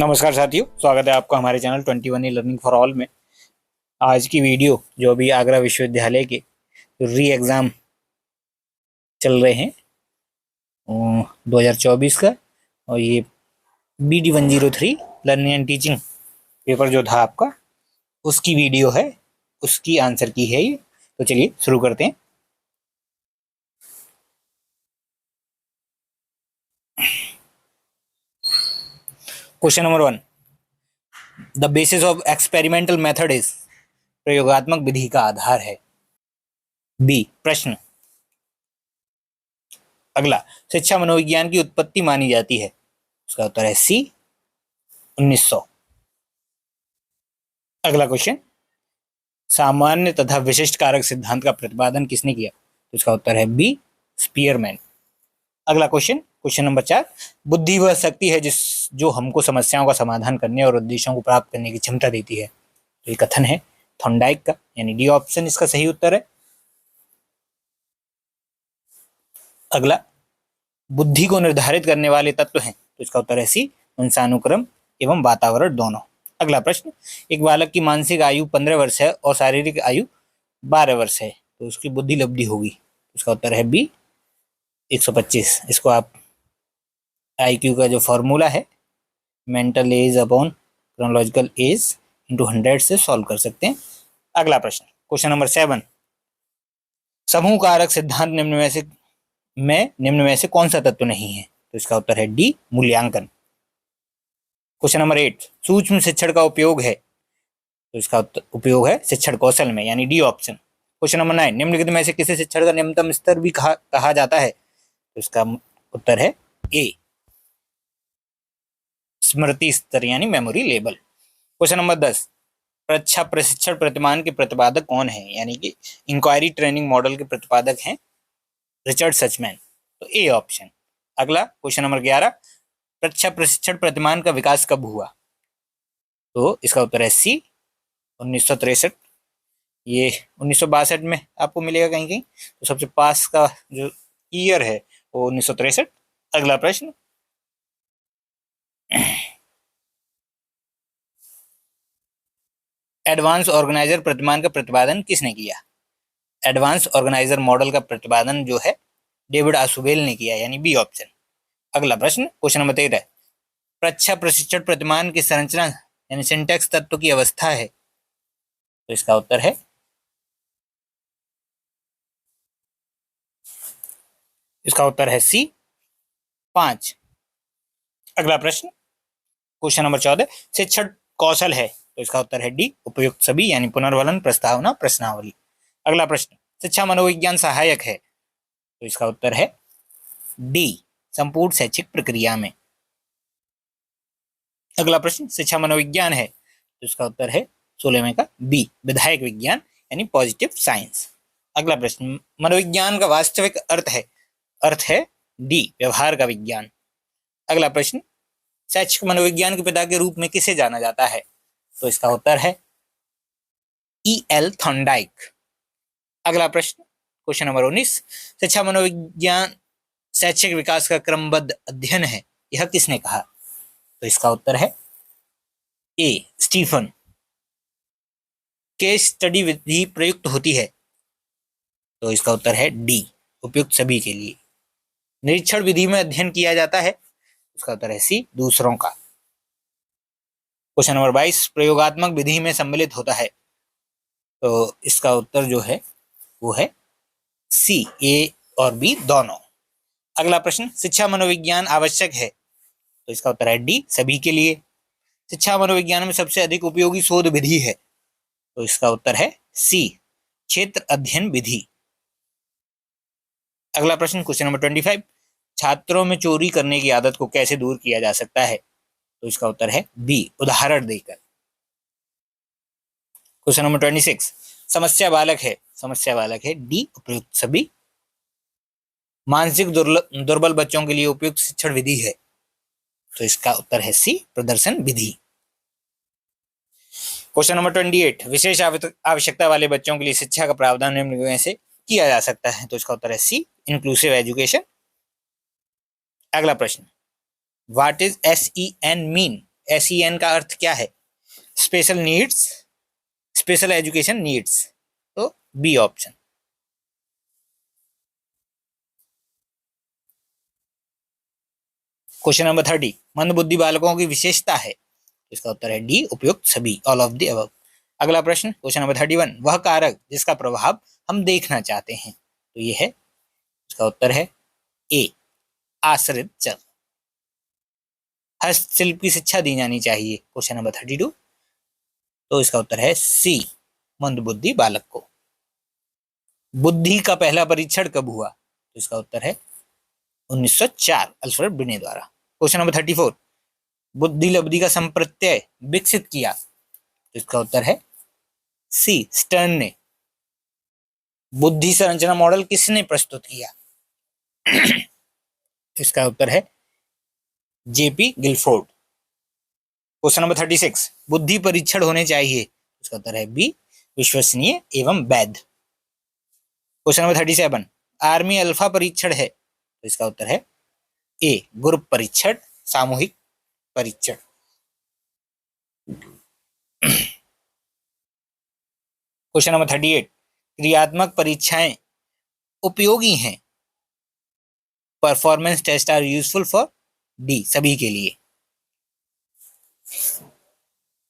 नमस्कार साथियों, स्वागत है आपका हमारे चैनल 21 लर्निंग फॉर ऑल में। आज की वीडियो जो अभी आगरा विश्वविद्यालय के री एग्ज़ाम चल रहे हैं 2024 का, और ये BD 103 learning and teaching paper जो था आपका, उसकी वीडियो है, उसकी आंसर की है ये। तो चलिए शुरू करते हैं। Question number 1, the basis of experimental method is, प्रयोगात्मक विधि का आधार है। बी प्रश्न। अगला, शिक्षा मनोविज्ञान की उत्पत्ति मानी जाती है। उसका उत्तर है सी 1900। अगला क्वेश्चन, सामान्य तथा विशिष्ट कारक सिद्धांत का प्रतिपादन किसने किया। तो इसका उत्तर है बी स्पीयरमैन। अगला क्वेश्चन, क्वेश्चन नंबर 4, बुद्धि वह शक्ति है जो हमको समस्याओं का समाधान करने और उद्देश्यों को प्राप्त करने की क्षमता देती है। तो ये कथन है थॉर्नडाइक का, यानी डी ऑप्शन इसका सही उत्तर है। अगला, बुद्धि को निर्धारित करने वाले तत्व हैं। तो इसका उत्तर है सी वंशानुक्रम एवं वातावरण दोनों। अगला प्रश्न, एक बालक की मानसिक आयु 15 वर्ष है और शारीरिक आयु 12 वर्ष है, तो उसकी बुद्धि लब्धि होगी। उसका उत्तर है बी 125। इसको आप IQ का जो फॉर्मूला है, mental as upon chronological age into 100 से सॉल्व कर सकते हैं। अगला प्रश्न, क्वेश्चन नंबर 7, समूह कारक सिद्धांत निम्न में से कौन सा तत्व नहीं है। तो इसका उत्तर है डी मूल्यांकन। क्वेश्चन नंबर 8, सूक्ष्म शिक्षण का उपयोग है। तो इसका उपयोग है शिक्षण कौशल में, यानी डी ऑप्शन। क्वेश्चन नंबर 9, निम्नलिखित में से किसे शिक्षण का न्यूनतम स्तर भी कहा जाता है। तो इसका उत्तर है ए स्मृति स्तर, यानी मेमोरी लेवल। क्वेश्चन नंबर 10, परीक्षा प्रशिक्षण प्रतिमान के प्रतिपादक कौन है, यानी कि इंक्वायरी ट्रेनिंग मॉडल के प्रतिपादक हैं रिचर्ड सचमैन। तो ए ऑप्शन। अगला क्वेश्चन नंबर 11, परीक्षा प्रशिक्षण प्रतिमान का विकास कब हुआ। तो इसका उत्तर है सी 1963। ये 1962 में आपको मिलेगा कहीं कहीं, तो सबसे पास का जो ईयर है वो 1963। अगला प्रश्न, एडवांस ऑर्गेनाइजर प्रतिमान का प्रतिपादन किसने किया। एडवांस ऑर्गेनाइजर मॉडल का प्रतिपादन जो है डेविड आसुबेल ने किया, यानी बी ऑप्शन। अगला प्रश्न, क्वेश्चन नंबर 13, परीक्षा प्रशिक्षण प्रतिमान की संरचना यानी सिंटैक्स तत्व की अवस्था है। तो इसका उत्तर है सी 5। अगला प्रश्न, क्वेश्चन नंबर 14, शिक्षण कौशल है। तो इसका उत्तर है डी उपयुक्त सभी, यानी पुनर्वलन प्रस्तावना प्रश्नावली। अगला प्रश्न, शिक्षा मनोविज्ञान सहायक है। तो इसका उत्तर है डी संपूर्ण शैक्षिक प्रक्रिया में। अगला प्रश्न, शिक्षा मनोविज्ञान है। तो इसका उत्तर है 16 में का बी विधायक विज्ञान, यानी पॉजिटिव साइंस। अगला प्रश्न, मनोविज्ञान का वास्तविक अर्थ है डी व्यवहार का विज्ञान। अगला प्रश्न, शैक्षिक मनोविज्ञान के पिता के रूप में किसे जाना जाता है। तो इसका उत्तर है EL थॉर्नडाइक। अगला प्रश्न, क्वेश्चन नंबर 19, शिक्षा मनोविज्ञान शैक्षिक विकास का क्रमबद्ध अध्ययन है, यह किसने कहा। तो इसका उत्तर है ए स्टीफन। केस स्टडी विधि प्रयुक्त होती है। तो इसका उत्तर है डी उपयुक्त सभी के लिए। निरीक्षण विधि में अध्ययन किया जाता है। उसका उत्तर है सी दूसरों का। क्वेश्चन नंबर 22, प्रयोगात्मक विधि में सम्मिलित होता है। तो इसका उत्तर जो है वो है सी ए और बी दोनों। अगला प्रश्न, शिक्षा मनोविज्ञान आवश्यक है। तो इसका उत्तर है डी सभी के लिए। शिक्षा मनोविज्ञान में सबसे अधिक उपयोगी शोध विधि है। तो इसका उत्तर है सी क्षेत्र अध्ययन विधि। अगला प्रश्न, क्वेश्चन नंबर 25, छात्रों में चोरी करने की आदत को कैसे दूर किया जा सकता है। तो इसका उत्तर है बी उदाहरण देकर। क्वेश्चन नंबर 26, समस्या बालक है डी उपयुक्त सभी। मानसिक दुर्बल बच्चों के लिए उपयुक्त शिक्षण विधि है। तो इसका उत्तर है सी प्रदर्शन विधि। क्वेश्चन नंबर 28, विशेष आवश्यकता वाले बच्चों के लिए शिक्षा का प्रावधान निम्न में से किया जा सकता है। तो इसका उत्तर है सी इंक्लूसिव एजुकेशन। अगला प्रश्न, what is SEN mean. SEN का अर्थ क्या है? Special needs, special education needs, तो बी ऑप्शन। क्वेश्चन नंबर 30, मंदबुद्धि बालकों की विशेषता है? इसका उत्तर है डी, उपयुक्त सभी, ऑल ऑफ द अबव। अगला प्रश्न क्वेश्चन नंबर 31, वह कारक जिसका प्रभाव हम देखना चाहते हैं? तो ये है, इसका उत्तर है ए, आश्रित चर। हस्तशिल्प की शिक्षा दी जानी चाहिए, क्वेश्चन नंबर 32, तो इसका उत्तर है सी, मंदबुद्धि बालक को। बुद्धि का पहला परीक्षण कब हुआ? तो इसका उत्तर है 1904, अल्फ्रेड बिने द्वारा। क्वेश्चन नंबर 34, बुद्धि लब्धि का संप्रत्यय विकसित किया? तो इसका उत्तर है सी, स्टर्न ने। बुद्धि संरचना मॉडल किसने प्रस्तुत किया? इसका उत्तर है जेपी गिलफोर्ड। क्वेश्चन नंबर 36, बुद्धि परीक्षण होने चाहिए? इसका उत्तर है बी, विश्वसनीय एवं वैध। क्वेश्चन नंबर 37, आर्मी अल्फा परीक्षण है? तो इसका उत्तर है ए, ग्रुप परीक्षण, सामूहिक परीक्षण। क्वेश्चन नंबर 38, क्रियात्मक परीक्षाएं उपयोगी हैं? Performance test are useful for the, सभी के लिए।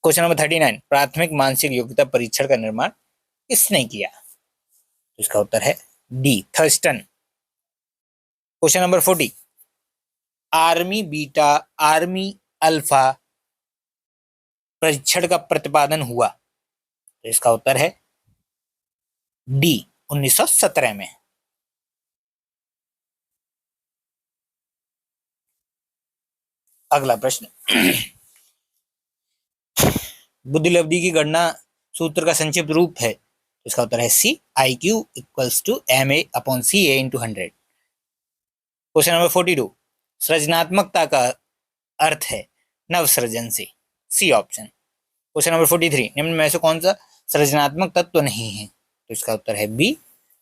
क्वेश्चन नंबर 39, प्राथमिक मानसिक योग्यता परीक्षण का निर्माण किसने किया? तो इसका उत्तर है D, Thurston. Question number 40, army beta army alpha परीक्षण का प्रतिपादन हुआ? तो इसका उत्तर है डी, 1917 में। अगला प्रश्न, बुद्धि लब्धि की गणना सूत्र का संक्षिप्त रूप है? तो इसका उत्तर है C, IQ equals to MA/CA into 100। Question number 42, सृजनात्मकता का अर्थ है नवसृजन से, सी ऑप्शन। क्वेश्चन नंबर 43, निम्न में से कौन सा सृजनात्मक तत्व नहीं है? तो इसका उत्तर है बी,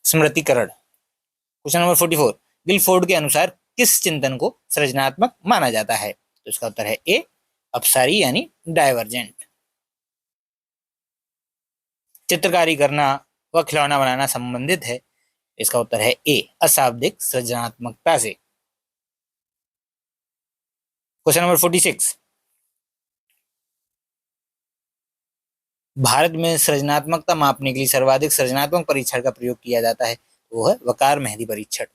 स्मृतिकरण। क्वेश्चन नंबर 44, गिलफोर्ड के अनुसार किस चिंतन को सृजनात्मक माना जाता है? तो इसका उत्तर है ए, अपसारी यानी डाइवर्जेंट। चित्रकारी करना व खिलौना बनाना संबंधित है? इसका उत्तर है ए, अशाब्दिक सृजनात्मकता से। क्वेश्चन नंबर 46, भारत में सृजनात्मकता मापने के लिए सर्वाधिक सृजनात्मक परीक्षण का प्रयोग किया जाता है? वो है वकार मेहंदी परीक्षण।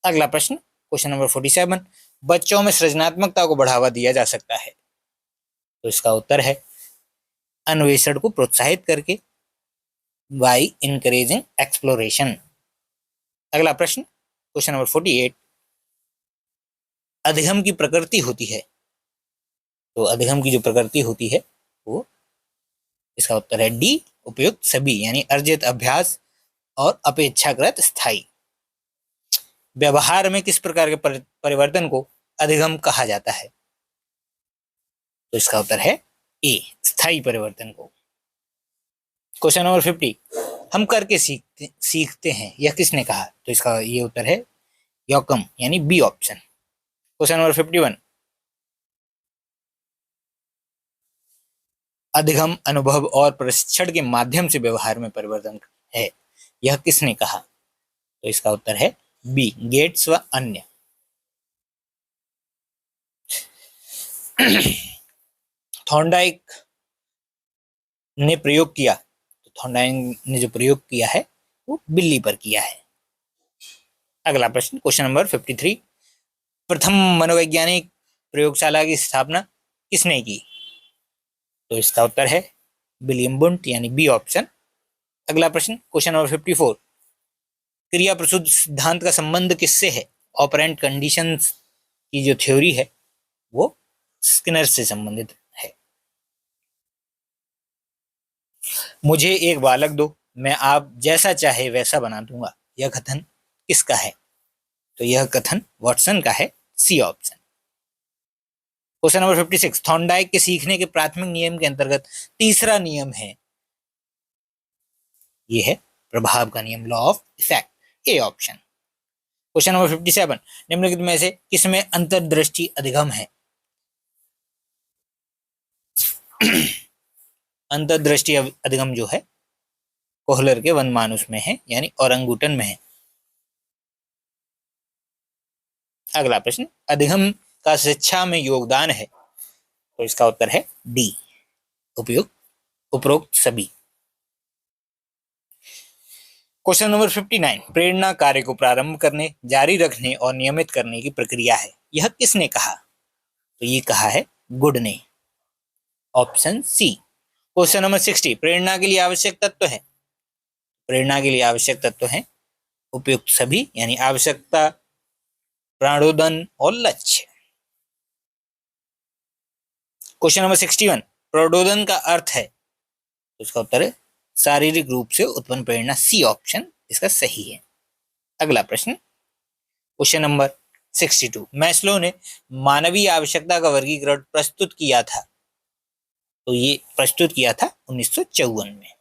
अगला प्रश्न क्वेश्चन नंबर 47, बच्चों में सृजनात्मकता को बढ़ावा दिया जा सकता है? तो इसका उत्तर है अन्वेषण को प्रोत्साहित करके, बाई इनकरेजिंग एक्सप्लोरेशन। अगला प्रश्न क्वेश्चन नंबर 48, अधिगम की प्रकृति होती है? तो अधिगम की जो प्रकृति होती है वो, इसका उत्तर है डी, उपयुक्त सभी, यानी अर्जित अभ्यास और अपेक्षाकृत स्थायी। व्यवहार में किस प्रकार के परिवर्तन को अधिगम कहा जाता है? तो इसका उत्तर है ए, स्थायी परिवर्तन को। क्वेश्चन नंबर 50, हम करके सीखते हैं, यह किसने कहा? तो इसका ये उत्तर है यॉकम, यानी बी ऑप्शन। क्वेश्चन नंबर 51, अधिगम अनुभव और प्रशिक्षण के माध्यम से व्यवहार में परिवर्तन है, यह किसने कहा? तो इसका उत्तर है बी, गेट्स व अन्य। थॉर्नडाइक ने प्रयोग किया, तो थॉर्नडाइक ने जो प्रयोग किया है वो बिल्ली पर किया है। अगला प्रश्न क्वेश्चन नंबर 53, प्रथम मनोवैज्ञानिक प्रयोगशाला की स्थापना किसने की? तो इसका उत्तर है विलियम बुंट, यानी बी ऑप्शन। अगला प्रश्न क्वेश्चन नंबर 54, क्रिया प्रसूत सिद्धांत का संबंध किससे है? ऑपरेंट कंडीशंस की जो थ्योरी है वो स्किनर से संबंधित है। मुझे एक बालक दो, मैं आप जैसा चाहे वैसा बना दूंगा, यह कथन किसका है? तो यह कथन वॉटसन का है, C option. Question number 56, Thorndike के सीखने के प्राथमिक नियम के अंतर्गत तीसरा नियम है, यह है प्रभाव का नियम, law of effect, A option. Question number 57, निम्नलिखित में से किसमें अंतर्दृष्टि अधिगम है? अंतर्दृष्टि अधिगम जो है कोहलर के वनमानुस में है, यानी औरंगुटन में है। अगला प्रश्न, अधिगम का शिक्षा में योगदान है, तो इसका उत्तर है डी, उपयुक्त उपरोक्त सभी। क्वेश्चन नंबर 59, प्रेरणा कार्य को प्रारंभ करने, जारी रखने और नियमित करने की प्रक्रिया है, यह किसने कहा? तो ये कहा है गुड ने, ऑप्शन सी। क्वेश्चन नंबर 60, प्रेरणा के लिए आवश्यक तत्व है, प्रेरणा के लिए आवश्यक तत्व है उपयुक्त सभी, यानी आवश्यकता, प्राणोदन और लक्ष्य। क्वेश्चन नंबर 61, प्रणोदन का अर्थ है, तो इसका उत्तर है शारीरिक रूप से उत्पन्न प्रेरणा, सी ऑप्शन इसका सही है। अगला प्रश्न, क्वेश्चन नंबर 62, मैस्लो ने मानवीय आवश्यकता का वर्गीकरण प्रस्तुत किया था, तो ये प्रस्तुत किया था 1954 में।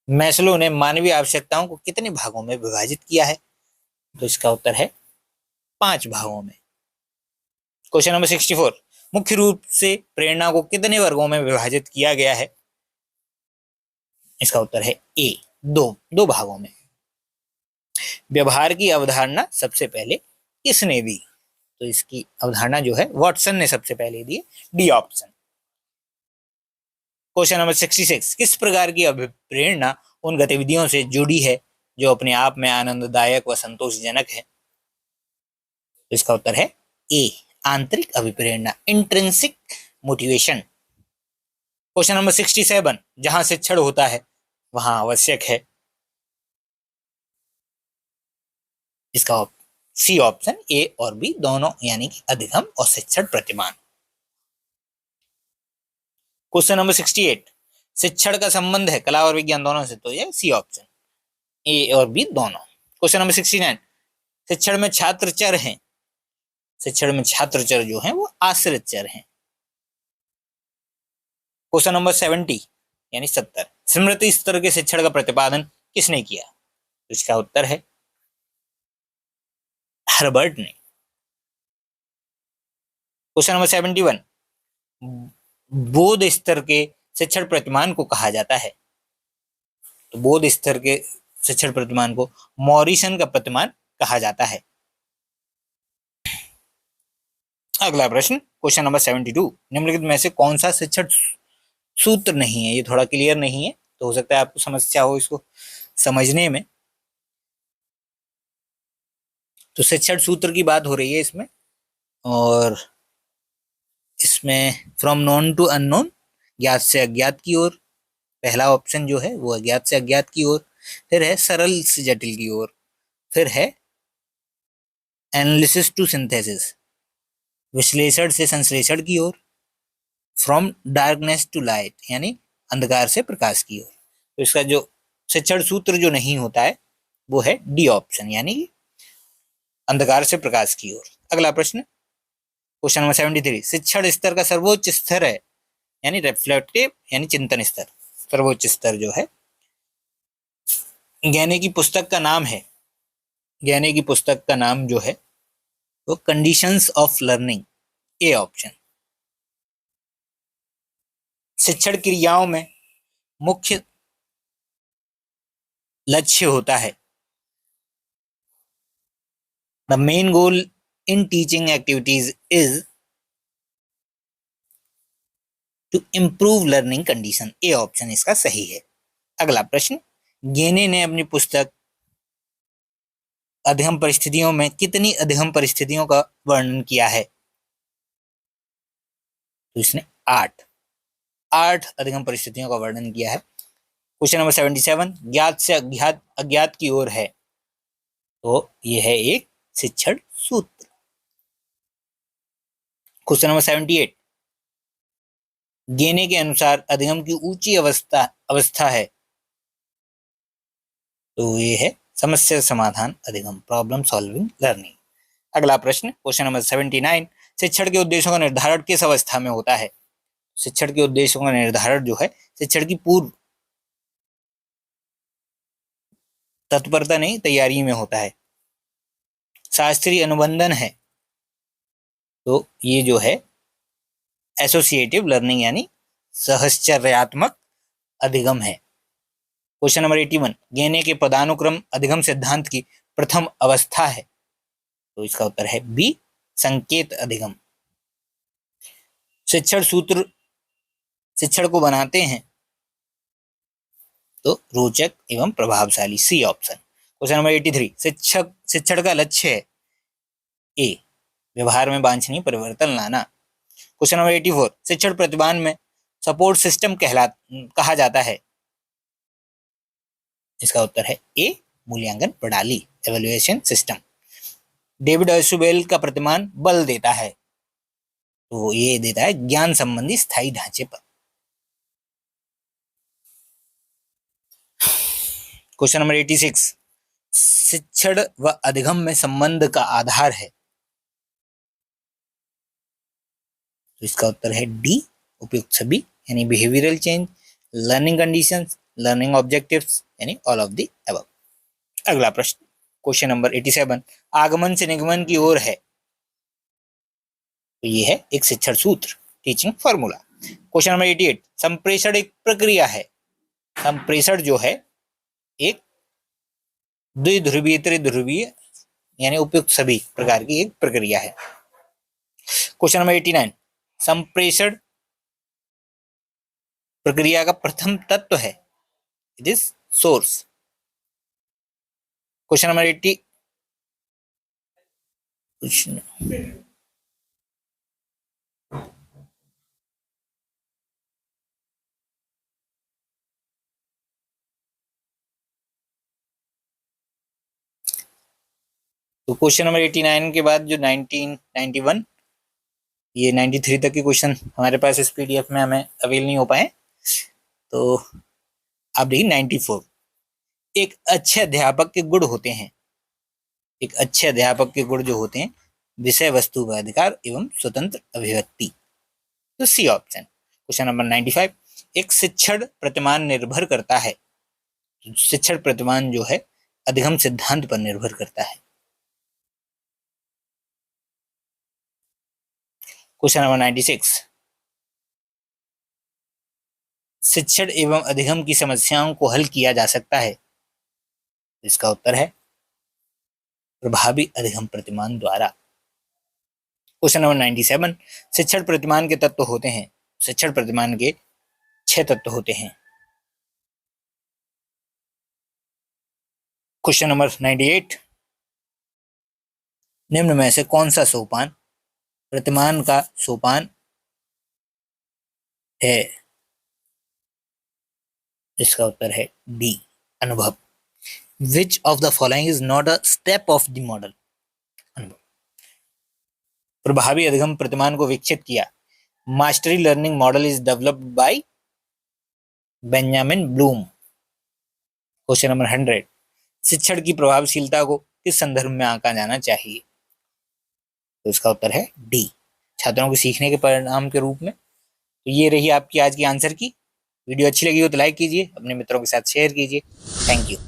मैस्लो ने मानवीय आवश्यकताओं को कितने भागों में विभाजित किया है, तो इसका उत्तर है 5 भागों में। क्वेश्चन नंबर 64, मुख्य रूप से प्रेरणा को कितने वर्गों में विभाजित किया गया है, इसका उत्तर है ए, दो भागों में। व्यवहार की अवधारणा सबसे पहले किसने दी, तो इसकी अवधारणा जो है वॉटसन ने सबसे पहले दी, डी ऑप्शन। क्वेश्चन नंबर 66, किस प्रकार की अभिप्रेरणा उन गतिविधियों से जुड़ी है जो अपने आप में आनंददायक व संतोषजनक है, तो इसका उत्तर है ए, आंतरिक अभिप्रेरणा, इंट्रिंसिक मोटिवेशन। क्वेश्चन नंबर 67, जहां शिक्षण होता है वहां आवश्यक है, इसका सी ऑप्शन, ए और बी दोनों, यानी कि अधिगम और शिक्षण प्रतिमान। क्वेश्चन नंबर 68, शिक्षण का संबंध है कला और विज्ञान दोनों से, तो ये सी ऑप्शन, ए और बी दोनों। क्वेश्चन नंबर 69, शिक्षण में छात्र चर हैं, शिक्षण में छात्र चर जो हैं वो आश्रित चर हैं। क्वेश्चन नंबर 70 यानी 70, स्मृति स्तर के शिक्षण का प्रतिपादन किसने किया, तो इसका उत्तर है हर्बर्ट ने। क्वेश्चन नंबर 71, बोध स्तर के शिक्षण प्रतिमान को कहा जाता है, तो बोध स्तर के शिक्षण प्रतिमान को मॉरिसन का प्रतिमान कहा जाता है। अगला प्रश्न, क्वेश्चन नंबर 72, निम्नलिखित में से कौन सा शिक्षण सूत्र नहीं है, ये थोड़ा क्लियर नहीं है, तो हो सकता है आपको समस्या हो इसको समझने में। तो शिक्षण सूत्र की बात हो रही है इसमें, और इसमें फ्रॉम नॉन टू अननोन, ज्ञात से अज्ञात की ओर, पहला ऑप्शन जो है वो अज्ञात से अज्ञात की ओर, फिर है सरल से जटिल की ओर, फिर है एनालिसिस टू सिंथेसिस, विश्लेषण से संश्लेषण की ओर, फ्रॉम डार्कनेस टू लाइट, यानी अंधकार से प्रकाश की ओर। तो इसका जो शिक्षण सूत्र जो नहीं होता है वो है डी ऑप्शन, यानी अंधकार से प्रकाश की ओर। अगला प्रश्न, क्वेश्चन नंबर 73, शिक्षण स्तर का सर्वोच्च स्तर है, यानी रिफ्लेक्टिव यानी चिंतन स्तर, सर्वोच्च स्तर जो है गहने की पुस्तक का नाम है, गहने की पुस्तक का नाम जो है वो conditions of learning, A option. शिक्षण क्रियाओं में मुख्य लक्ष्य होता है, the main goal in teaching activities is to improve learning condition, A option इसका सही है। अगला प्रश्न, गेने ने अपनी पुस्तक अधिगम परिस्थितियों में कितनी अधिगम परिस्थितियों का वर्णन किया है, तो इसने 8 अधिगम परिस्थितियों का वर्णन किया है। क्वेश्चन नंबर 77, ज्ञात से अज्ञात की ओर है, तो यह है एक शिक्षण सूत्र। क्वेश्चन नंबर 78, गेने के अनुसार अधिगम की ऊंची अवस्था है, तो ये है समस्या समाधान अधिगम, प्रॉब्लम सॉल्विंग लर्निंग। अगला प्रश्न, क्वेश्चन नंबर 79, शिक्षण के उद्देश्यों का निर्धारण किस अवस्था में होता है, शिक्षण के उद्देश्यों का निर्धारण जो है शिक्षण की पूर्व तत्परता नहीं तैयारी में होता है। शास्त्रीय अनुबंधन है, तो ये जो है एसोसिएटिव लर्निंग यानी सहचर्यात्मक अधिगम है। क्वेश्चन नंबर 81, गेने के पदानुक्रम अधिगम सिद्धांत की प्रथम अवस्था है। तो इसका उत्तर है बी, संकेत अधिगम। शिक्षण सूत्र शिक्षण को बनाते हैं तो रोचक एवं प्रभावशाली, सी ऑप्शन। क्वेश्चन नंबर 83, शिक्षण का लक्ष्य है ए, व्यवहार में वांछनीय परिवर्तन लाना। क्वेश्चन नंबर 84, शिक्षण प्रतिमान में सपोर्ट सिस्टम कहा जाता है। इसका उत्तर है ए, मूल्यांकन प्रणाली, एवेल्युएशन सिस्टम। डेविड ऑसुबेल का प्रतिमान बल देता है, तो ये देता है ज्ञान संबंधी स्थायी ढांचे पर। क्वेश्चन नंबर 86, शिक्षण व अधिगम में संबंध का आधार है। तो इसका उत्तर है डी, उपयुक्त सभी यानी behavioural change, learning conditions, learning objectives यानी ऑल ऑफ द अबव। अगला प्रश्न, क्वेश्चन नंबर 87, आगमन से निगमन की ओर है। तो ये है एक शिक्षण सूत्र, टीचिंग फॉर्मूला। क्वेश्चन नंबर 88, संप्रेषण एक प्रक्रिया है। संप्रेषण जो है एक द्विध्रुवीय त्रिध्रुवीय यानी उपयुक्त सभी प्रकार की एक प्रक्रिया है। क्वेश्चन नंबर 89, संप्रेषण प्रक्रिया का प्रथम तत्व है, it is source. Question number 80, तो क्वेश्चन नंबर 89 के बाद जो 91 ये 93 तक के क्वेश्चन हमारे पास इस पीडीएफ में हमें अवेल नहीं हो पाए। तो आप देखिए 94, एक अच्छे अध्यापक के गुण होते हैं। एक अच्छे अध्यापक के गुण जो होते हैं, विषय वस्तु का अधिकार एवं स्वतंत्र अभिव्यक्ति, तो सी ऑप्शन। क्वेश्चन नंबर 95, एक शिक्षण प्रतिमान निर्भर करता है। शिक्षण प्रतिमान जो है अधिगम सिद्धांत पर निर्भर करता है। क्वेश्चन नंबर 96, शिक्षण एवं अधिगम की समस्याओं को हल किया जा सकता है। इसका उत्तर है प्रभावी अधिगम प्रतिमान द्वारा। क्वेश्चन नंबर 97, शिक्षण प्रतिमान के तत्व होते हैं। शिक्षण प्रतिमान के 6 तत्व होते हैं। क्वेश्चन नंबर 98, निम्न में से कौन सा सोपान प्रतिमान का सोपान है। इसका उत्तर है डी, अनुभव। Which of the following is not a step of the model. अनुभव। प्रभावी अधिगम प्रतिमान को विकसित किया। Mastery learning model is developed by Benjamin Bloom. Question number 100, शिक्षण की प्रभावशीलता को किस संदर्भ में आंका जाना चाहिए। तो इसका उत्तर है डी, छात्रों के सीखने के परिणाम के रूप में। तो ये रही आपकी आज की आंसर की। वीडियो अच्छी लगी हो तो लाइक कीजिए, अपने मित्रों के साथ शेयर कीजिए। Thank you.